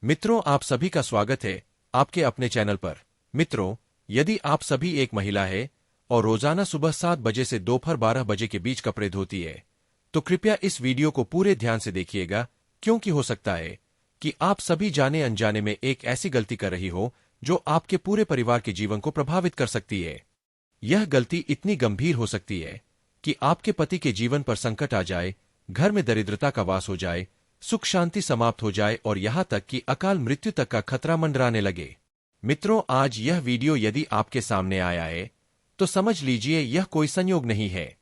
मित्रों, आप सभी का स्वागत है आपके अपने चैनल पर। मित्रों, यदि आप सभी एक महिला है और रोजाना सुबह 7 बजे से दोपहर 12 बजे के बीच कपड़े धोती है, तो कृपया इस वीडियो को पूरे ध्यान से देखिएगा, क्योंकि हो सकता है कि आप सभी जाने अनजाने में एक ऐसी गलती कर रही हो जो आपके पूरे परिवार के जीवन को प्रभावित कर सकती है। यह गलती इतनी गंभीर हो सकती है कि आपके पति के जीवन पर संकट आ जाए, घर में दरिद्रता का वास हो जाए, सुख शांति समाप्त हो जाए और यहां तक कि अकाल मृत्यु तक का खतरा मंडराने लगे। मित्रों, आज यह वीडियो यदि आपके सामने आया है तो समझ लीजिए यह कोई संयोग नहीं है।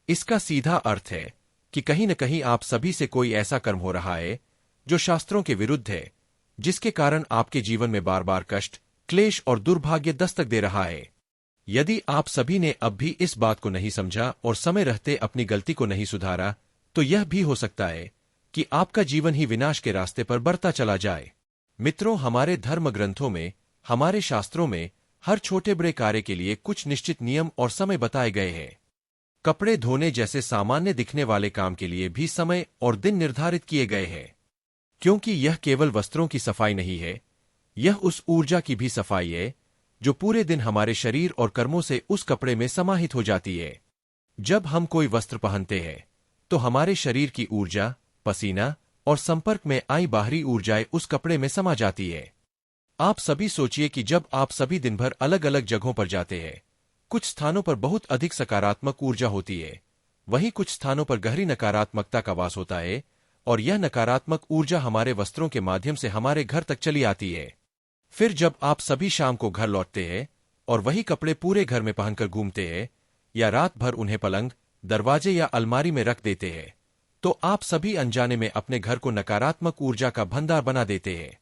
इसका सीधा अर्थ है कि कहीं न कहीं आप सभी से कोई ऐसा कर्म हो रहा है जो शास्त्रों के विरुद्ध है, जिसके कारण आपके जीवन में बार बार कष्ट, क्लेश और दुर्भाग्य दस्तक दे रहा है। यदि आप सभी ने अब भी इस बात को नहीं समझा और समय रहते अपनी गलती को नहीं सुधारा, तो यह भी हो सकता है कि आपका जीवन ही विनाश के रास्ते पर बढ़ता चला जाए। मित्रों, हमारे धर्म ग्रंथों में, हमारे शास्त्रों में हर छोटे बड़े कार्य के लिए कुछ निश्चित नियम और समय बताए गए हैं। कपड़े धोने जैसे सामान्य दिखने वाले काम के लिए भी समय और दिन निर्धारित किए गए हैं, क्योंकि यह केवल वस्त्रों की सफाई नहीं है, यह उस ऊर्जा की भी सफाई है जो पूरे दिन हमारे शरीर और कर्मों से उस कपड़े में समाहित हो जाती है। जब हम कोई वस्त्र पहनते हैं तो हमारे शरीर की ऊर्जा, पसीना और संपर्क में आई बाहरी ऊर्जाएं उस कपड़े में समा जाती है। आप सभी सोचिए कि जब आप सभी दिन भर अलग अलग जगहों पर जाते हैं, कुछ स्थानों पर बहुत अधिक सकारात्मक ऊर्जा होती है, वहीं कुछ स्थानों पर गहरी नकारात्मकता का वास होता है, और यह नकारात्मक ऊर्जा हमारे वस्त्रों के माध्यम से हमारे घर तक चली आती है। फिर जब आप सभी शाम को घर लौटते हैं और वही कपड़े पूरे घर में पहनकर घूमते हैं या रात भर उन्हें पलंग, दरवाजे या अलमारी में रख देते हैं, तो आप सभी अनजाने में अपने घर को नकारात्मक ऊर्जा का भंडार बना देते हैं।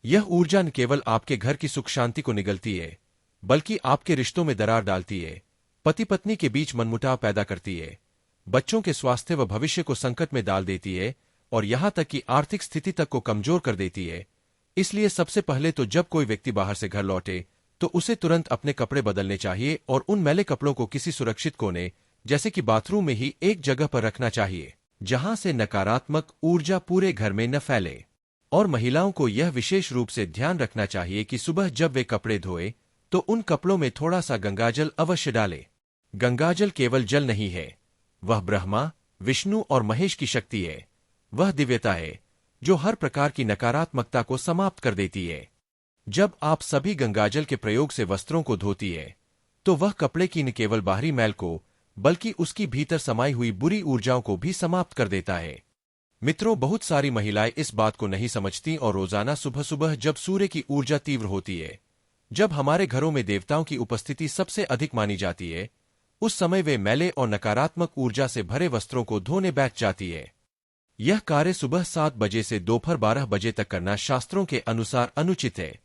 यह ऊर्जा न केवल आपके घर की सुख शांति को निगलती है, बल्कि आपके रिश्तों में दरार डालती है, पति पत्नी के बीच मनमुटाव पैदा करती है, बच्चों के स्वास्थ्य व भविष्य को संकट में डाल देती है और यहां तक कि आर्थिक स्थिति तक को कमजोर कर देती है। इसलिए सबसे पहले तो जब कोई व्यक्ति बाहर से घर लौटे तो उसे तुरंत अपने कपड़े बदलने चाहिए और उन मैले कपड़ों को किसी सुरक्षित कोने, जैसे कि बाथरूम में ही एक जगह पर रखना चाहिए, जहां से नकारात्मक ऊर्जा पूरे घर में न फैले। और महिलाओं को यह विशेष रूप से ध्यान रखना चाहिए कि सुबह जब वे कपड़े धोए तो उन कपड़ों में थोड़ा सा गंगाजल अवश्य डाले। गंगाजल केवल जल नहीं है, वह ब्रह्मा, विष्णु और महेश की शक्ति है। वह दिव्यता है जो हर प्रकार की नकारात्मकता को समाप्त कर देती है। जब आप सभी गंगाजल के प्रयोग से वस्त्रों को धोती है तो वह कपड़े की न केवल बाहरी मैल को, बल्कि उसकी भीतर समाई हुई बुरी ऊर्जाओं को भी समाप्त कर देता है। मित्रों, बहुत सारी महिलाएं इस बात को नहीं समझती और रोजाना सुबह सुबह जब सूर्य की ऊर्जा तीव्र होती है, जब हमारे घरों में देवताओं की उपस्थिति सबसे अधिक मानी जाती है, उस समय वे मैले और नकारात्मक ऊर्जा से भरे वस्त्रों को धोने बैठ जाती है। यह कार्य सुबह 7 बजे से दोपहर 12 बजे तक करना शास्त्रों के अनुसार अनुचित है,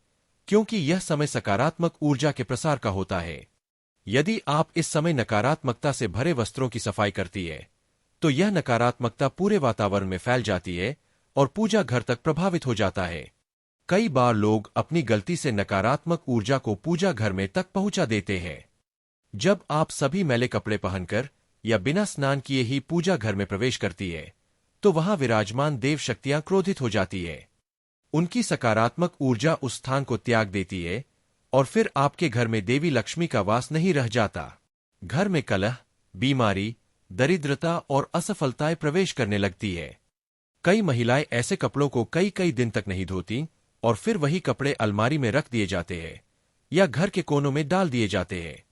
क्योंकि यह समय सकारात्मक ऊर्जा के प्रसार का होता है। यदि आप इस समय नकारात्मकता से भरे वस्त्रों की सफाई करती है तो यह नकारात्मकता पूरे वातावरण में फैल जाती है और पूजा घर तक प्रभावित हो जाता है। कई बार लोग अपनी गलती से नकारात्मक ऊर्जा को पूजा घर में तक पहुंचा देते हैं। जब आप सभी मैले कपड़े पहनकर या बिना स्नान किए ही पूजा घर में प्रवेश करती है तो वहां विराजमान देव शक्तियां क्रोधित हो जाती है। उनकी सकारात्मक ऊर्जा उस स्थान को त्याग देती है और फिर आपके घर में देवी लक्ष्मी का वास नहीं रह जाता। घर में कलह, बीमारी, दरिद्रता और असफलताएं प्रवेश करने लगती है। कई महिलाएं ऐसे कपड़ों को कई कई दिन तक नहीं धोती और फिर वही कपड़े अलमारी में रख दिए जाते हैं या घर के कोनों में डाल दिए जाते हैं।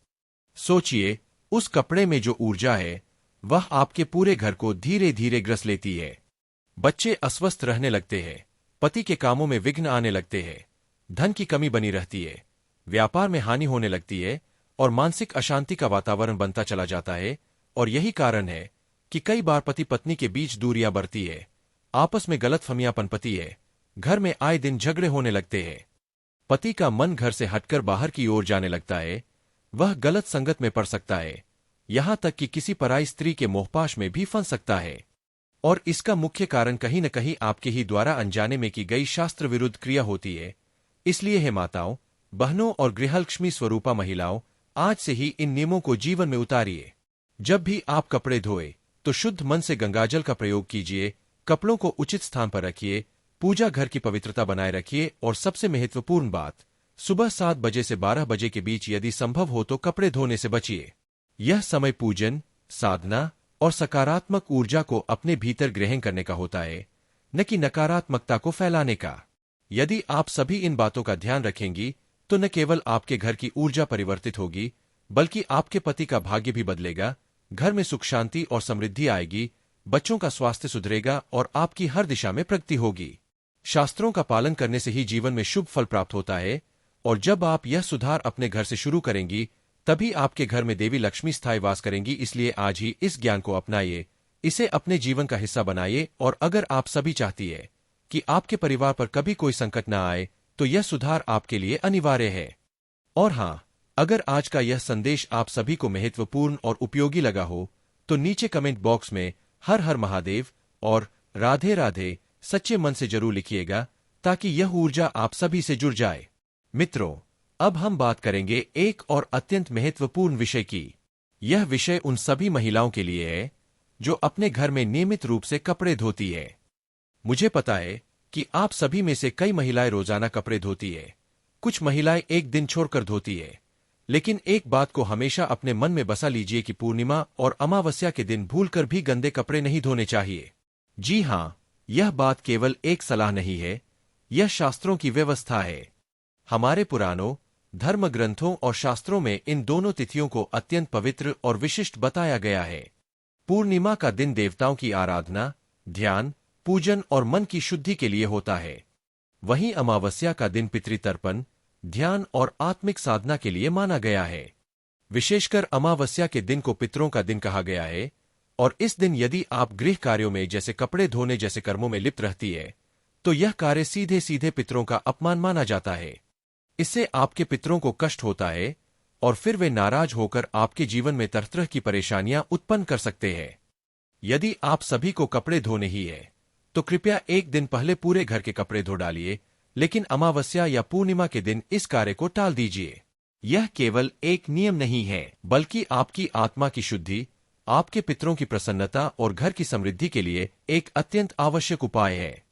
सोचिए, उस कपड़े में जो ऊर्जा है वह आपके पूरे घर को धीरे धीरे ग्रस लेती है। बच्चे अस्वस्थ रहने लगते हैं, पति के कामों में विघ्न आने लगते हैं, धन की कमी बनी रहती है, व्यापार में हानि होने लगती है और मानसिक अशांति का वातावरण बनता चला जाता है। और यही कारण है कि कई बार पति पत्नी के बीच दूरियां बढ़ती है, आपस में गलतफहमियां पनपती है, घर में आए दिन झगड़े होने लगते हैं, पति का मन घर से हटकर बाहर की ओर जाने लगता है, वह गलत संगत में पड़ सकता है, यहां तक कि किसी पराई स्त्री के मोहपाश में भी फंस सकता है। और इसका मुख्य कारण कहीं न कहीं आपके ही द्वारा अनजाने में की गई शास्त्र विरुद्ध क्रिया होती है। इसलिए हे माताओं, बहनों और गृहलक्ष्मी स्वरूपा महिलाओं, आज से ही इन नियमों को जीवन में उतारिए। जब भी आप कपड़े धोए तो शुद्ध मन से गंगाजल का प्रयोग कीजिए, कपड़ों को उचित स्थान पर रखिए, पूजा घर की पवित्रता बनाए रखिए और सबसे महत्वपूर्ण बात, सुबह 7 बजे से 12 बजे के बीच यदि संभव हो तो कपड़े धोने से बचिए। यह समय पूजन, साधना और सकारात्मक ऊर्जा को अपने भीतर ग्रहण करने का होता है, न कि नकारात्मकता को फैलाने का। यदि आप सभी इन बातों का ध्यान रखेंगी तो न केवल आपके घर की ऊर्जा परिवर्तित होगी, बल्कि आपके पति का भाग्य भी बदलेगा, घर में सुख शांति और समृद्धि आएगी, बच्चों का स्वास्थ्य सुधरेगा और आपकी हर दिशा में प्रगति होगी। शास्त्रों का पालन करने से ही जीवन में शुभ फल प्राप्त होता है, और जब आप यह सुधार अपने घर से शुरू करेंगी तभी आपके घर में देवी लक्ष्मी स्थायी वास करेंगी। इसलिए आज ही इस ज्ञान को अपनाइए, इसे अपने जीवन का हिस्सा बनाइए, और अगर आप सभी चाहती है कि आपके परिवार पर कभी कोई संकट न आए तो यह सुधार आपके लिए अनिवार्य है। और हाँ, अगर आज का यह संदेश आप सभी को महत्वपूर्ण और उपयोगी लगा हो तो नीचे कमेंट बॉक्स में हर हर महादेव और राधे राधे सच्चे मन से जरूर लिखिएगा, ताकि यह ऊर्जा आप सभी से जुड़ जाए। मित्रों, अब हम बात करेंगे एक और अत्यंत महत्वपूर्ण विषय की। यह विषय उन सभी महिलाओं के लिए है जो अपने घर में नियमित रूप से कपड़े धोती है। मुझे पता है कि आप सभी में से कई महिलाएं रोजाना कपड़े धोती है, कुछ महिलाएं एक दिन छोड़कर धोती है। लेकिन एक बात को हमेशा अपने मन में बसा लीजिए कि पूर्णिमा और अमावस्या के दिन भूलकर भी गंदे कपड़े नहीं धोने चाहिए। जी हाँ, यह बात केवल एक सलाह नहीं है, यह शास्त्रों की व्यवस्था है। हमारे पुराणों, धर्म ग्रंथों और शास्त्रों में इन दोनों तिथियों को अत्यंत पवित्र और विशिष्ट बताया गया है। पूर्णिमा का दिन देवताओं की आराधना, ध्यान, पूजन और मन की शुद्धि के लिए होता है। वहीं अमावस्या का दिन पितृतर्पण, ध्यान और आत्मिक साधना के लिए माना गया है। विशेषकर अमावस्या के दिन को पितरों का दिन कहा गया है, और इस दिन यदि आप गृह कार्यों में जैसे कपड़े धोने जैसे कर्मों में लिप्त रहती है तो यह कार्य सीधे सीधे पितरों का अपमान माना जाता है। इससे आपके पितरों को कष्ट होता है और फिर वे नाराज होकर आपके जीवन में तरह तरह की परेशानियां उत्पन्न कर सकते हैं। यदि आप सभी को कपड़े धोने ही है तो कृपया एक दिन पहले पूरे घर के कपड़े धो डालिए, लेकिन अमावस्या या पूर्णिमा के दिन इस कार्य को टाल दीजिए। यह केवल एक नियम नहीं है, बल्कि आपकी आत्मा की शुद्धि, आपके पितरों की प्रसन्नता और घर की समृद्धि के लिए एक अत्यंत आवश्यक उपाय है।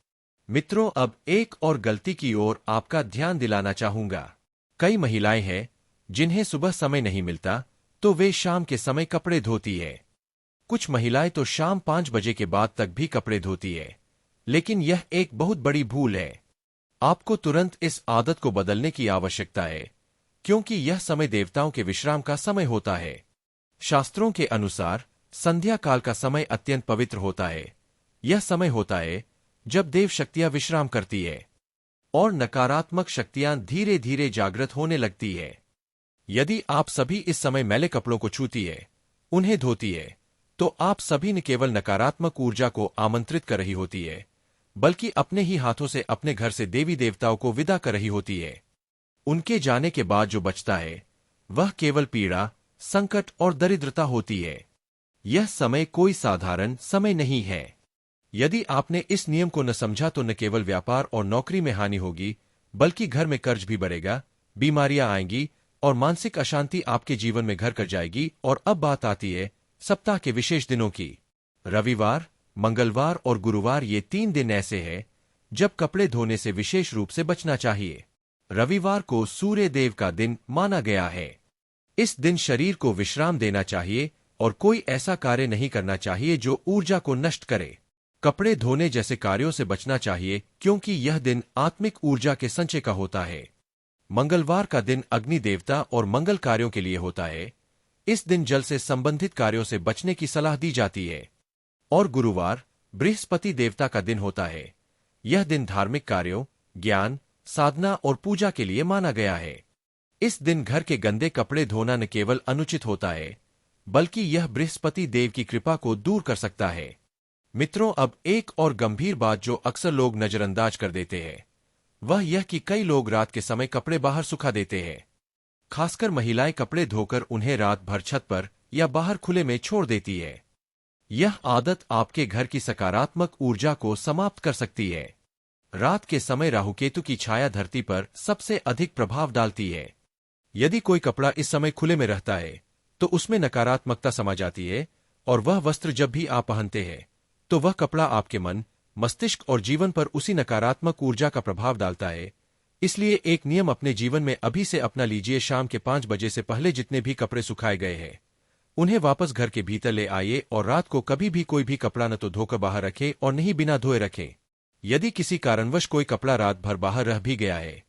मित्रों, अब एक और गलती की ओर आपका ध्यान दिलाना चाहूंगा। कई महिलाएं हैं जिन्हें सुबह समय नहीं मिलता तो वे शाम के समय कपड़े धोती है। कुछ महिलाएं तो शाम 5 बजे के बाद तक भी कपड़े धोती है, लेकिन यह एक बहुत बड़ी भूल है। आपको तुरंत इस आदत को बदलने की आवश्यकता है, क्योंकि यह समय देवताओं के विश्राम का समय होता है। शास्त्रों के अनुसार संध्या काल का समय अत्यंत पवित्र होता है। यह समय होता है जब देव शक्तियां विश्राम करती है और नकारात्मक शक्तियां धीरे धीरे जागृत होने लगती है। यदि आप सभी इस समय मैले कपड़ों को छूती है, उन्हें धोती है, तो आप सभी न केवल नकारात्मक ऊर्जा को आमंत्रित कर रही होती है, बल्कि अपने ही हाथों से अपने घर से देवी देवताओं को विदा कर रही होती है। उनके जाने के बाद जो बचता है वह केवल पीड़ा, संकट और दरिद्रता होती है। यह समय कोई साधारण समय नहीं है। यदि आपने इस नियम को न समझा तो न केवल व्यापार और नौकरी में हानि होगी, बल्कि घर में कर्ज भी बढ़ेगा, बीमारियां आएंगी और मानसिक अशांति आपके जीवन में घर कर जाएगी। और अब बात आती है सप्ताह के विशेष दिनों की। रविवार, मंगलवार और गुरुवार ये 3 दिन ऐसे हैं जब कपड़े धोने से विशेष रूप से बचना चाहिए। रविवार को सूर्य देव का दिन माना गया है। इस दिन शरीर को विश्राम देना चाहिए और कोई ऐसा कार्य नहीं करना चाहिए जो ऊर्जा को नष्ट करे। कपड़े धोने जैसे कार्यों से बचना चाहिए, क्योंकि यह दिन आत्मिक ऊर्जा के संचय का होता है। मंगलवार का दिन अग्नि देवता और मंगल कार्यों के लिए होता है। इस दिन जल से संबंधित कार्यों से बचने की सलाह दी जाती है। और गुरुवार बृहस्पति देवता का दिन होता है। यह दिन धार्मिक कार्यों, ज्ञान, साधना और पूजा के लिए माना गया है। इस दिन घर के गंदे कपड़े धोना न केवल अनुचित होता है, बल्कि यह बृहस्पति देव की कृपा को दूर कर सकता है। मित्रों, अब एक और गंभीर बात जो अक्सर लोग नजरअंदाज कर देते हैं वह यह कि कई लोग रात के समय कपड़े बाहर सुखा देते हैं। खासकर महिलाएं कपड़े धोकर उन्हें रात भर छत पर या बाहर खुले में छोड़ देती है। यह आदत आपके घर की सकारात्मक ऊर्जा को समाप्त कर सकती है। रात के समय राहुकेतु की छाया धरती पर सबसे अधिक प्रभाव डालती है। यदि कोई कपड़ा इस समय खुले में रहता है तो उसमें नकारात्मकता समा जाती है, और वह वस्त्र जब भी आप पहनते हैं तो वह कपड़ा आपके मन, मस्तिष्क और जीवन पर उसी नकारात्मक ऊर्जा का प्रभाव डालता है। इसलिए एक नियम अपने जीवन में अभी से अपना लीजिए, शाम के 5 बजे से पहले जितने भी कपड़े सुखाए गए हैं उन्हें वापस घर के भीतर ले आइए, और रात को कभी भी कोई भी कपड़ा न तो धोकर बाहर रखें और नहीं बिना धोए रखें। यदि किसी कारणवश कोई कपड़ा रात भर बाहर रह भी गया है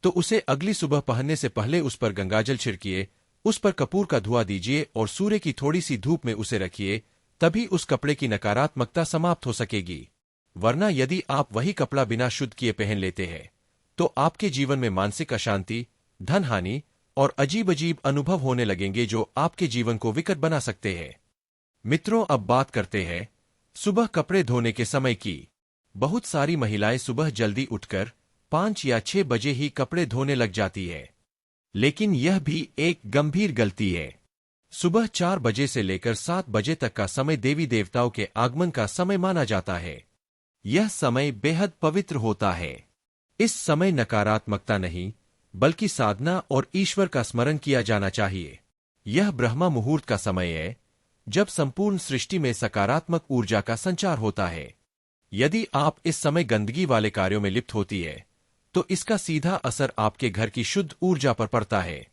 तो उसे अगली सुबह पहनने से पहले उस पर गंगाजल छिड़किए, उस पर कपूर का धुआं दीजिए और सूर्य की थोड़ी सी धूप में उसे रखिए, तभी उस कपड़े की नकारात्मकता समाप्त हो सकेगी। वरना यदि आप वही कपड़ा बिना शुद्ध किए पहन लेते हैं तो आपके जीवन में मानसिक अशांति, धन हानि और अजीब अजीब अनुभव होने लगेंगे जो आपके जीवन को विकट बना सकते हैं। मित्रों, अब बात करते हैं सुबह कपड़े धोने के समय की। बहुत सारी महिलाएं सुबह जल्दी उठकर 5 या 6 बजे ही कपड़े धोने लग जाती है, लेकिन यह भी एक गंभीर गलती है। सुबह 4 बजे से लेकर 7 बजे तक का समय देवी देवताओं के आगमन का समय माना जाता है। यह समय बेहद पवित्र होता है। इस समय नकारात्मकता नहीं बल्कि साधना और ईश्वर का स्मरण किया जाना चाहिए। यह ब्रह्मा मुहूर्त का समय है जब संपूर्ण सृष्टि में सकारात्मक ऊर्जा का संचार होता है। यदि आप इस समय गंदगी वाले कार्यों में लिप्त होती है तो इसका सीधा असर आपके घर की शुद्ध ऊर्जा पर पड़ता है।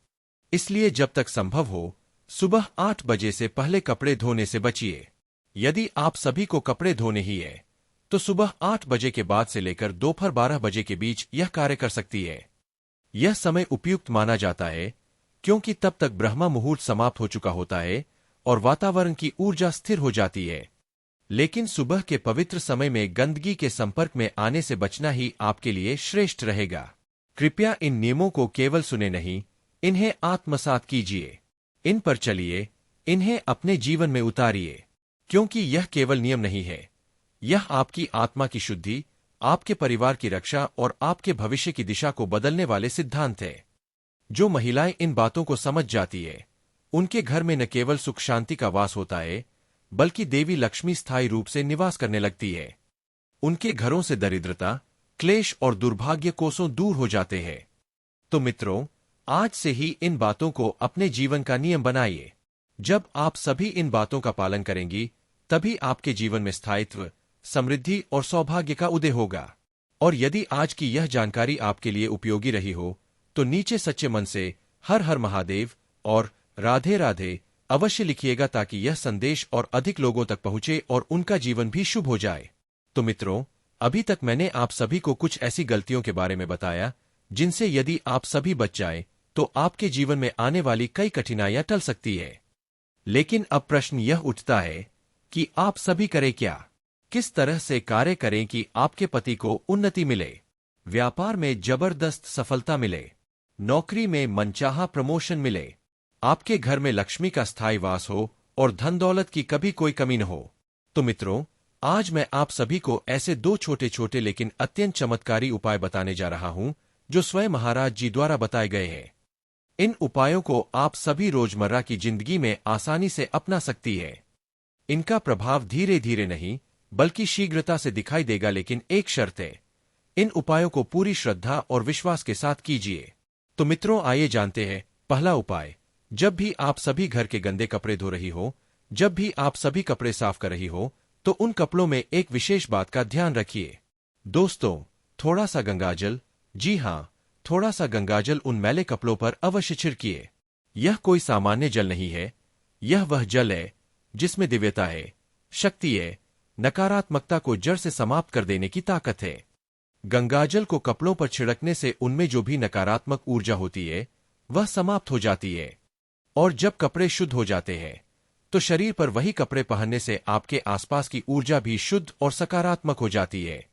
इसलिए जब तक संभव हो सुबह 8 बजे से पहले कपड़े धोने से बचिए। यदि आप सभी को कपड़े धोने ही है तो सुबह 8 बजे के बाद से लेकर दोपहर 12 बजे के बीच यह कार्य कर सकती है। यह समय उपयुक्त माना जाता है क्योंकि तब तक ब्रह्मा मुहूर्त समाप्त हो चुका होता है और वातावरण की ऊर्जा स्थिर हो जाती है। लेकिन सुबह के पवित्र समय में गंदगी के संपर्क में आने से बचना ही आपके लिए श्रेष्ठ रहेगा। कृपया इन नियमों को केवल सुने नहीं, इन्हें आत्मसात कीजिए, इन पर चलिए, इन्हें अपने जीवन में उतारिए, क्योंकि यह केवल नियम नहीं है, यह आपकी आत्मा की शुद्धि, आपके परिवार की रक्षा और आपके भविष्य की दिशा को बदलने वाले सिद्धांत है। जो महिलाएं इन बातों को समझ जाती है उनके घर में न केवल सुख शांति का वास होता है बल्कि देवी लक्ष्मी स्थायी रूप से निवास करने लगती है। उनके घरों से दरिद्रता, क्लेश और दुर्भाग्य कोसों दूर हो जाते हैं। तो मित्रों, आज से ही इन बातों को अपने जीवन का नियम बनाइए। जब आप सभी इन बातों का पालन करेंगी तभी आपके जीवन में स्थायित्व, समृद्धि और सौभाग्य का उदय होगा। और यदि आज की यह जानकारी आपके लिए उपयोगी रही हो तो नीचे सच्चे मन से हर हर महादेव और राधे राधे अवश्य लिखिएगा ताकि यह संदेश और अधिक लोगों तक पहुंचे और उनका जीवन भी शुभ हो जाए। तो मित्रों, अभी तक मैंने आप सभी को कुछ ऐसी गलतियों के बारे में बताया जिनसे यदि आप सभी बच जाए तो आपके जीवन में आने वाली कई कठिनाइयां टल सकती है। लेकिन अब प्रश्न यह उठता है कि आप सभी करें क्या? किस तरह से कार्य करें कि आपके पति को उन्नति मिले, व्यापार में जबरदस्त सफलता मिले, नौकरी में मनचाहा प्रमोशन मिले, आपके घर में लक्ष्मी का स्थायी वास हो और धन दौलत की कभी कोई कमी न हो? तो मित्रों, आज मैं आप सभी को ऐसे 2 छोटे छोटे लेकिन अत्यंत चमत्कारी उपाय बताने जा रहा हूं जो स्वयं महाराज जी द्वारा बताए गए हैं। इन उपायों को आप सभी रोजमर्रा की जिंदगी में आसानी से अपना सकती है। इनका प्रभाव धीरे धीरे नहीं बल्कि शीघ्रता से दिखाई देगा, लेकिन एक शर्त है, इन उपायों को पूरी श्रद्धा और विश्वास के साथ कीजिए। तो मित्रों, आइए जानते हैं पहला उपाय। जब भी आप सभी घर के गंदे कपड़े धो रही हो, जब भी आप सभी कपड़े साफ कर रही हो तो उन कपड़ों में एक विशेष बात का ध्यान रखिए। दोस्तों, थोड़ा सा गंगाजल, जी हां, थोड़ा सा गंगाजल उन मैले कपड़ों पर अवश्य छिड़किए। यह कोई सामान्य जल नहीं है, यह वह जल है जिसमें दिव्यता है, शक्ति है, नकारात्मकता को जड़ से समाप्त कर देने की ताकत है। गंगाजल को कपड़ों पर छिड़कने से उनमें जो भी नकारात्मक ऊर्जा होती है वह समाप्त हो जाती है, और जब कपड़े शुद्ध हो जाते हैं तो शरीर पर वही कपड़े पहनने से आपके आसपास की ऊर्जा भी शुद्ध और सकारात्मक हो जाती है।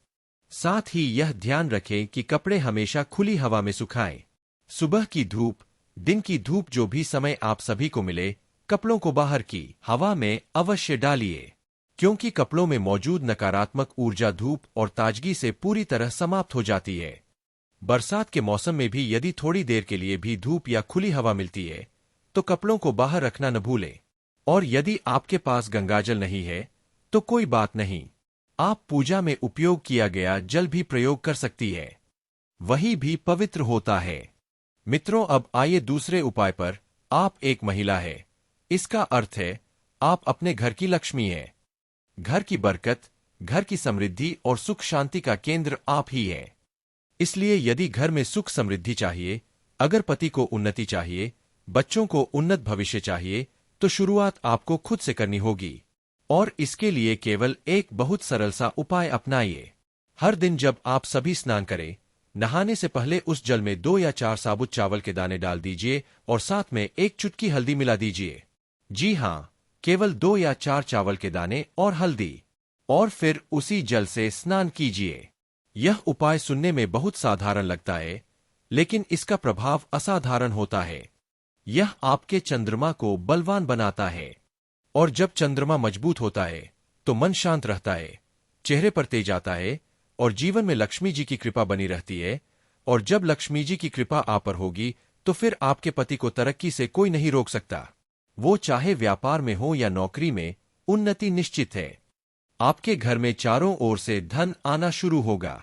साथ ही यह ध्यान रखें कि कपड़े हमेशा खुली हवा में सुखाएं। सुबह की धूप, दिन की धूप, जो भी समय आप सभी को मिले, कपड़ों को बाहर की हवा में अवश्य डालिए, क्योंकि कपड़ों में मौजूद नकारात्मक ऊर्जा धूप और ताजगी से पूरी तरह समाप्त हो जाती है। बरसात के मौसम में भी यदि थोड़ी देर के लिए भी धूप या खुली हवा मिलती है तो कपड़ों को बाहर रखना न भूलें। और यदि आपके पास गंगाजल नहीं है तो कोई बात नहीं, आप पूजा में उपयोग किया गया जल भी प्रयोग कर सकती है, वही भी पवित्र होता है। मित्रों, अब आइए दूसरे उपाय पर। आप एक महिला है, इसका अर्थ है आप अपने घर की लक्ष्मी है। घर की बरकत, घर की समृद्धि और सुख शांति का केंद्र आप ही है। इसलिए यदि घर में सुख समृद्धि चाहिए, अगर पति को उन्नति चाहिए, बच्चों को उन्नत भविष्य चाहिए, तो शुरुआत आपको खुद से करनी होगी। और इसके लिए केवल एक बहुत सरल सा उपाय अपनाइए। हर दिन जब आप सभी स्नान करें, नहाने से पहले उस जल में 2 या 4 साबुत चावल के दाने डाल दीजिए और साथ में 1 चुटकी हल्दी मिला दीजिए। जी हाँ, केवल 2 या 4 चावल के दाने और हल्दी, और फिर उसी जल से स्नान कीजिए। यह उपाय सुनने में बहुत साधारण लगता है, लेकिन इसका प्रभाव असाधारण होता है। यह आपके चंद्रमा को बलवान बनाता है, और जब चंद्रमा मजबूत होता है तो मन शांत रहता है, चेहरे पर तेज आता है, और जीवन में लक्ष्मी जी की कृपा बनी रहती है। और जब लक्ष्मी जी की कृपा आप पर होगी तो फिर आपके पति को तरक्की से कोई नहीं रोक सकता। वो चाहे व्यापार में हो या नौकरी में, उन्नति निश्चित है। आपके घर में चारों ओर से धन आना शुरू होगा,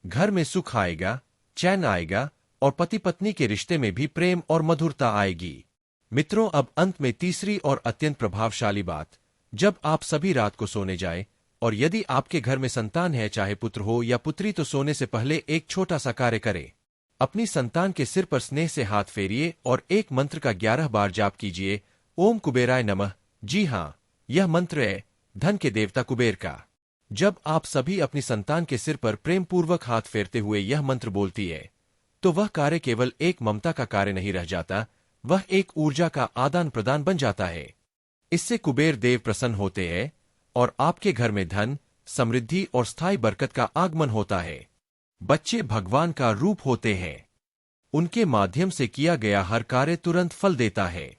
घर में सुख आएगा, चैन आएगा, और पति पत्नी के रिश्ते में भी प्रेम और मधुरता आएगी। मित्रों, अब अंत में तीसरी और अत्यंत प्रभावशाली बात, जब आप सभी रात को सोने जाएं, और यदि आपके घर में संतान है, चाहे पुत्र हो या पुत्री, तो सोने से पहले एक छोटा सा कार्य करें। अपनी संतान के सिर पर स्नेह से हाथ फेरिए और एक मंत्र का 11 बार जाप कीजिए, ओम कुबेराय नमः। जी हाँ, यह मंत्र है धन के देवता कुबेर का। जब आप सभी अपनी संतान के सिर पर प्रेमपूर्वक हाथ फेरते हुए यह मंत्र बोलती है, तो वह कार्य केवल एक ममता का कार्य नहीं रह जाता, वह एक ऊर्जा का आदान प्रदान बन जाता है। इससे कुबेर देव प्रसन्न होते हैं और आपके घर में धन, समृद्धि और स्थायी बरकत का आगमन होता है। बच्चे भगवान का रूप होते हैं, उनके माध्यम से किया गया हर कार्य तुरंत फल देता है।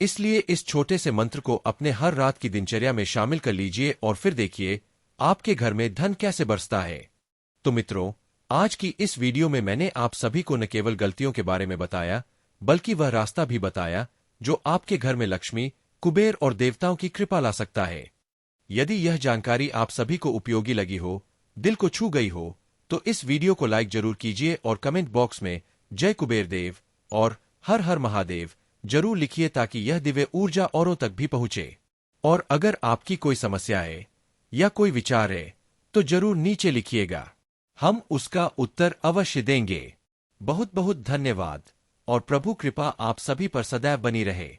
इसलिए इस छोटे से मंत्र को अपने हर रात की दिनचर्या में शामिल कर लीजिए और फिर देखिए आपके घर में धन कैसे बरसता है। तो मित्रों, आज की इस वीडियो में मैंने आप सभी को न केवल गलतियों के बारे में बताया, बल्कि वह रास्ता भी बताया जो आपके घर में लक्ष्मी, कुबेर और देवताओं की कृपा ला सकता है। यदि यह जानकारी आप सभी को उपयोगी लगी हो, दिल को छू गई हो, तो इस वीडियो को लाइक जरूर कीजिए और कमेंट बॉक्स में जय कुबेर देव और हर हर महादेव जरूर लिखिए, ताकि यह दिव्य ऊर्जा औरों तक भी पहुंचे। और अगर आपकी कोई समस्या है या कोई विचार है, तो जरूर नीचे लिखिएगा, हम उसका उत्तर अवश्य देंगे। बहुत बहुत धन्यवाद, और प्रभु कृपा आप सभी पर सदैव बनी रहे।